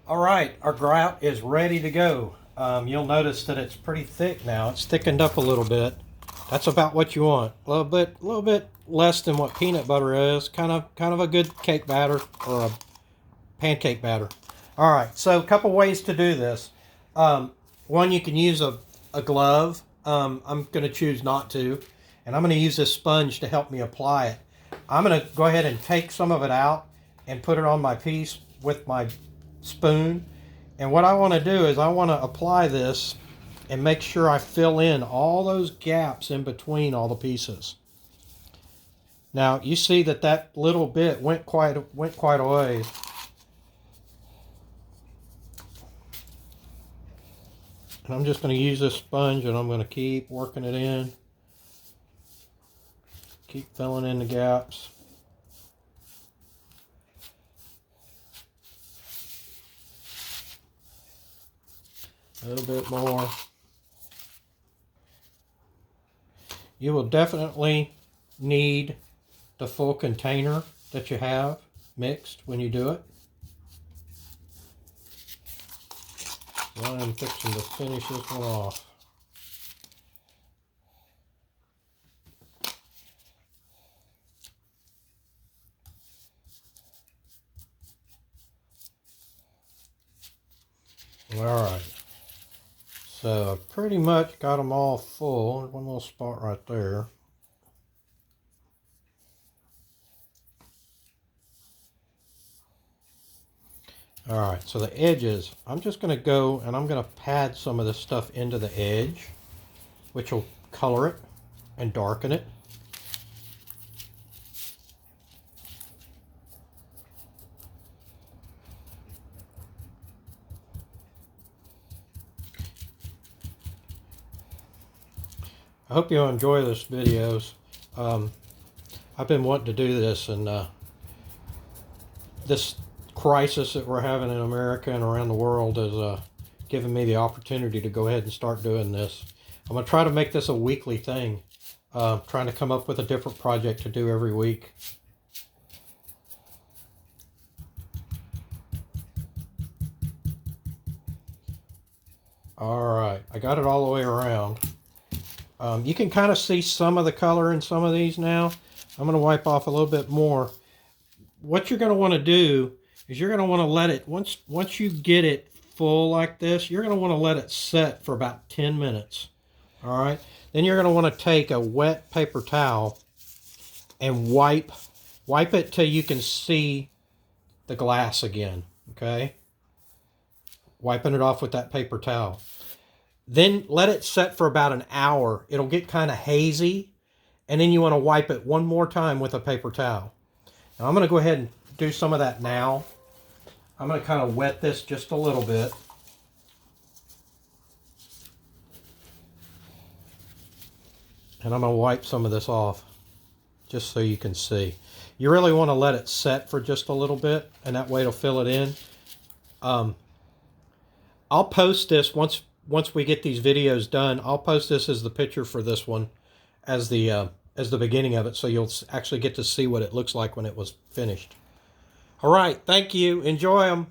All right, our grout is ready to go. You'll notice that it's pretty thick now. It's thickened up a little bit. That's about what you want. A little bit less than what peanut butter is. Kind of a good cake batter or a pancake batter. All right, so a couple ways to do this. One, you can use a glove. I'm going to choose not to, and I'm going to use this sponge to help me apply it. I'm going to go ahead and take some of it out and put it on my piece with my spoon. And what I want to do is I want to apply this and make sure I fill in all those gaps in between all the pieces. Now you see that that little bit went quite a ways. And I'm just going to use this sponge and I'm going to keep working it in. Keep filling in the gaps. A little bit more. You will definitely need the full container that you have mixed when you do it. Well, I'm fixing to finish this one off. All right. So I pretty much got them all full. There's one little spot right there. All right, so the edges, I'm just going to go and I'm going to pad some of this stuff into the edge, which will color it and darken it. I hope you enjoy this videos. I've been wanting to do this, and this crisis that we're having in America and around the world has given me the opportunity to go ahead and start doing this. I'm going to try to make this a weekly thing, trying to come up with a different project to do every week. All right, I got it all the way around. You can kind of see some of the color in some of these now. I'm going to wipe off a little bit more. What you're going to want to do is you're going to want to let it, once you get it full like this, you're going to want to let it set for about 10 minutes. All right. Then you're going to want to take a wet paper towel and wipe it till you can see the glass again. Okay. Wiping it off with that paper towel. Then let it set for about an hour. It'll get kind of hazy. And then you want to wipe it one more time with a paper towel. Now I'm going to go ahead and do some of that now. I'm going to kind of wet this just a little bit. And I'm going to wipe some of this off just so you can see. You really want to let it set for just a little bit, and that way it'll fill it in. I'll post this once we get these videos done. I'll post this as the picture for this one as the beginning of it, so you'll actually get to see what it looks like when it was finished. All right, thank you. Enjoy them.